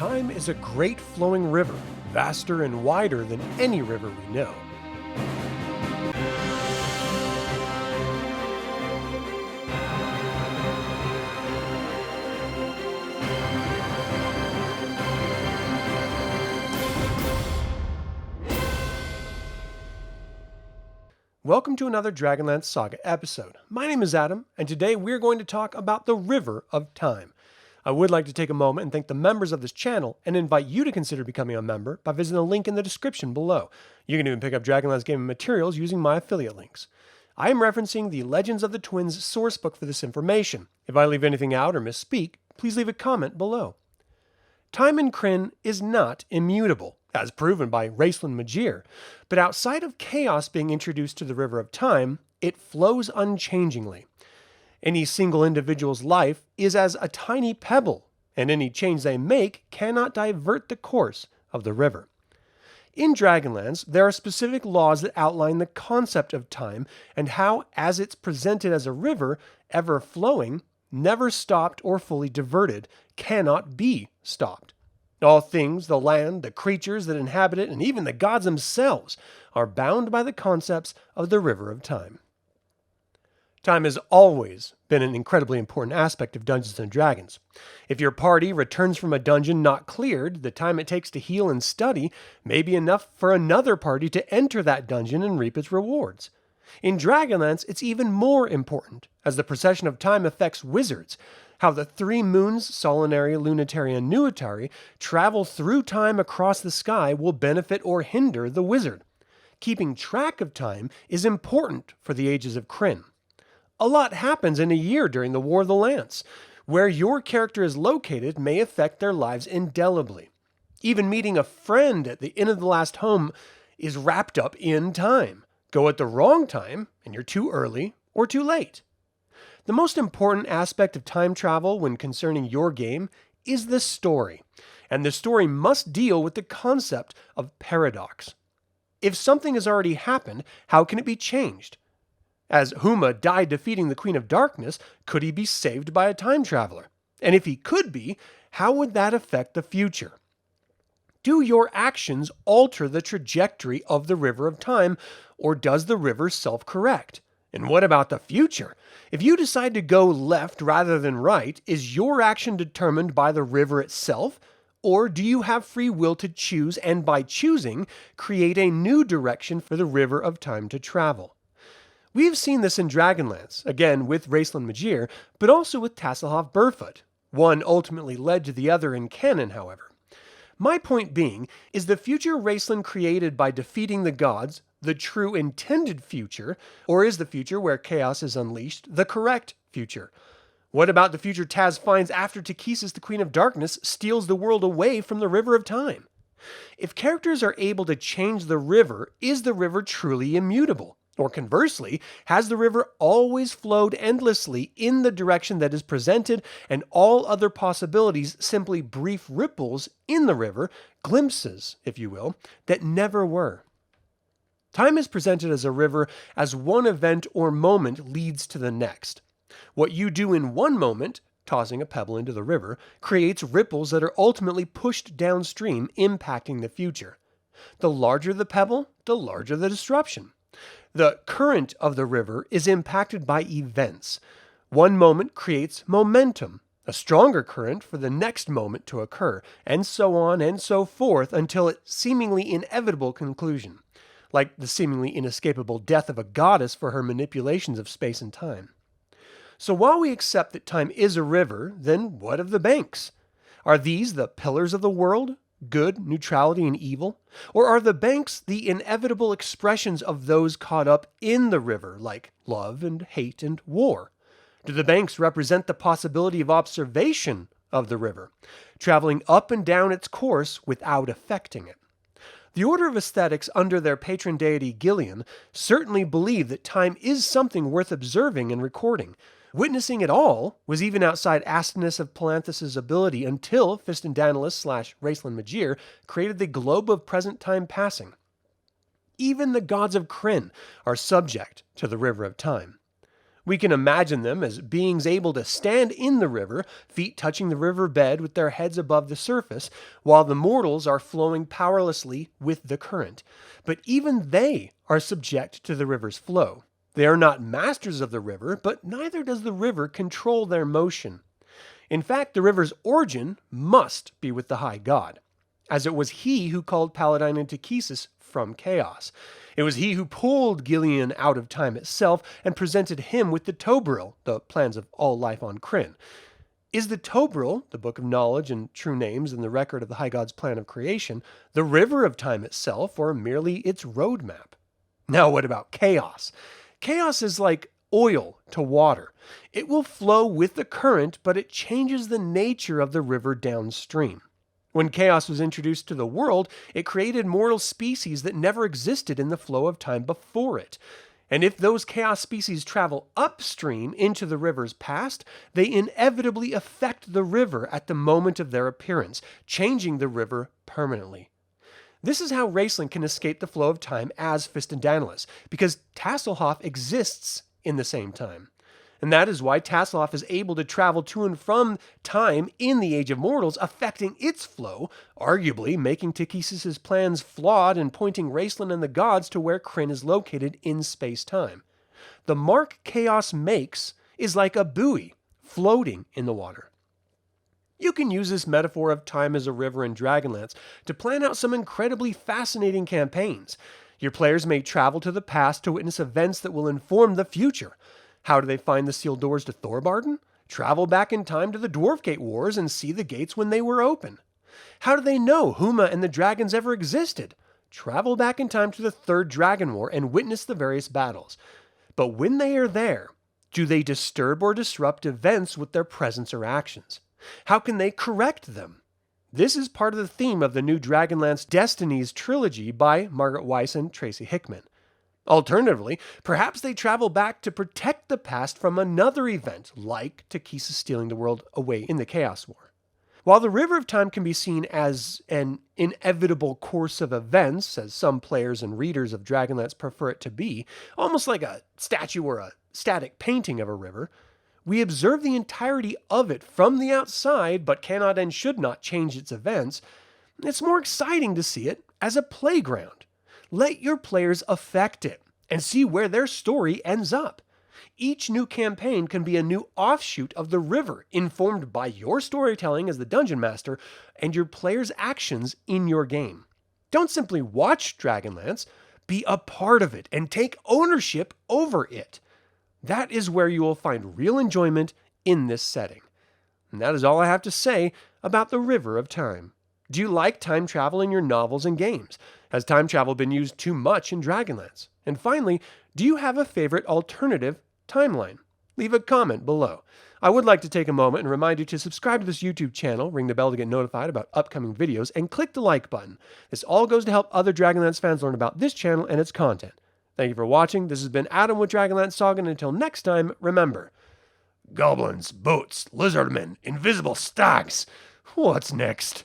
Time is a great flowing river, vaster and wider than any river we know. Welcome to another DragonLance Saga episode. My name is Adam, and today we're going to talk about the River of Time. I would like to take a moment and thank the members of this channel and invite you to consider becoming a member by visiting the link in the description below. You can even pick up DragonLance gaming materials using my affiliate links. I am referencing the Legends of the Twins sourcebook for this information. If I leave anything out or misspeak, please leave a comment below. Time in Krynn is not immutable, as proven by Raistlin Majere, but outside of chaos being introduced to the River of Time, it flows unchangingly. Any single individual's life is as a tiny pebble, and any change they make cannot divert the course of the river. In Dragonlance, there are specific laws that outline the concept of time and how, as it's presented as a river, ever flowing, never stopped or fully diverted, cannot be stopped. All things, the land, the creatures that inhabit it, and even the gods themselves are bound by the concepts of the River of Time. Time has always been an incredibly important aspect of Dungeons & Dragons. If your party returns from a dungeon not cleared, the time it takes to heal and study may be enough for another party to enter that dungeon and reap its rewards. In Dragonlance, it's even more important, as the procession of time affects wizards. How the three moons, Solinari, Lunitari, and Nuitari, travel through time across the sky will benefit or hinder the wizard. Keeping track of time is important for the ages of Krynn. A lot happens in a year during the War of the Lance. Where your character is located may affect their lives indelibly. Even meeting a friend at the inn of the last home is wrapped up in time. Go at the wrong time, and you're too early or too late. The most important aspect of time travel when concerning your game is the story, and the story must deal with the concept of paradox. If something has already happened, how can it be changed? As Huma died defeating the Queen of Darkness, could he be saved by a time traveler? And if he could be, how would that affect the future? Do your actions alter the trajectory of the River of Time, or does the river self-correct? And what about the future? If you decide to go left rather than right, is your action determined by the river itself? Or do you have free will to choose, and by choosing, create a new direction for the River of Time to travel? We've seen this in Dragonlance, again with Raistlin Majere, but also with Tasselhoff Burfoot. One ultimately led to the other in canon, however. My point being, is the future Raistlin created by defeating the gods the true intended future, or is the future where chaos is unleashed the correct future? What about the future Taz finds after Takesis, the Queen of Darkness, steals the world away from the River of Time? If characters are able to change the river, is the river truly immutable? Or conversely, has the river always flowed endlessly in the direction that is presented, and all other possibilities simply brief ripples in the river, glimpses, if you will, that never were? Time is presented as a river as one event or moment leads to the next. What you do in one moment, tossing a pebble into the river, creates ripples that are ultimately pushed downstream, impacting the future. The larger the pebble, the larger the disruption. The current of the river is impacted by events. One moment creates momentum, a stronger current for the next moment to occur, and so on and so forth until its seemingly inevitable conclusion, like the seemingly inescapable death of a goddess for her manipulations of space and time. So while we accept that time is a river, then what of the banks? Are these the pillars of the world? Good, neutrality, and evil? Or are the banks the inevitable expressions of those caught up in the river, like love and hate and war? Do the banks represent the possibility of observation of the river, traveling up and down its course without affecting it? The Order of Aesthetics, under their patron deity Gillian, certainly believe that time is something worth observing and recording. Witnessing it all was even outside Astinus of Palanthus' ability until Fistendanalis / Raistlin Majere created the globe of present time passing. Even the gods of Krynn are subject to the River of Time. We can imagine them as beings able to stand in the river, feet touching the river bed with their heads above the surface, while the mortals are flowing powerlessly with the current. But even they are subject to the river's flow. They are not masters of the river, but neither does the river control their motion. In fact, the river's origin must be with the High God, as it was he who called Paladine into Kesis from chaos. It was he who pulled Gillian out of time itself and presented him with the Tobril, the plans of all life on Krynn. Is the Tobril, the book of knowledge and true names and the record of the High God's plan of creation, the river of time itself, or merely its roadmap? Now what about chaos? Chaos is like oil to water. It will flow with the current, but it changes the nature of the river downstream. When chaos was introduced to the world, it created mortal species that never existed in the flow of time before it. And if those chaos species travel upstream into the river's past, they inevitably affect the river at the moment of their appearance, changing the river permanently. This is how Raistlin can escape the flow of time as Fistendanelis, because Tasselhoff exists in the same time. And that is why Tasselhoff is able to travel to and from time in the Age of Mortals, affecting its flow, arguably making Takhisis' plans flawed and pointing Raistlin and the gods to where Krynn is located in space-time. The mark chaos makes is like a buoy floating in the water. You can use this metaphor of time as a river in Dragonlance to plan out some incredibly fascinating campaigns. Your players may travel to the past to witness events that will inform the future. How do they find the sealed doors to Thorbarden? Travel back in time to the Dwarfgate Wars and see the gates when they were open. How do they know Huma and the dragons ever existed? Travel back in time to the Third Dragon War and witness the various battles. But when they are there, do they disturb or disrupt events with their presence or actions? How can they correct them? This is part of the theme of the new Dragonlance Destinies trilogy by Margaret Weiss and Tracy Hickman. Alternatively, perhaps they travel back to protect the past from another event, like Takhisis stealing the world away in the Chaos War. While the River of Time can be seen as an inevitable course of events, as some players and readers of Dragonlance prefer it to be, almost like a statue or a static painting of a river, we observe the entirety of it from the outside, but cannot and should not change its events. It's more exciting to see it as a playground. Let your players affect it and see where their story ends up. Each new campaign can be a new offshoot of the river, informed by your storytelling as the dungeon master and your players' actions in your game. Don't simply watch Dragonlance, be a part of it and take ownership over it. That is where you will find real enjoyment in this setting. And that is all I have to say about the River of Time. Do you like time travel in your novels and games? Has time travel been used too much in Dragonlance? And finally, do you have a favorite alternative timeline? Leave a comment below. I would like to take a moment and remind you to subscribe to this YouTube channel, ring the bell to get notified about upcoming videos, and click the like button. This all goes to help other Dragonlance fans learn about this channel and its content. Thank you for watching. This has been Adam with DragonLance Saga, and until next time, remember, goblins, boats, lizardmen, invisible stags. What's next?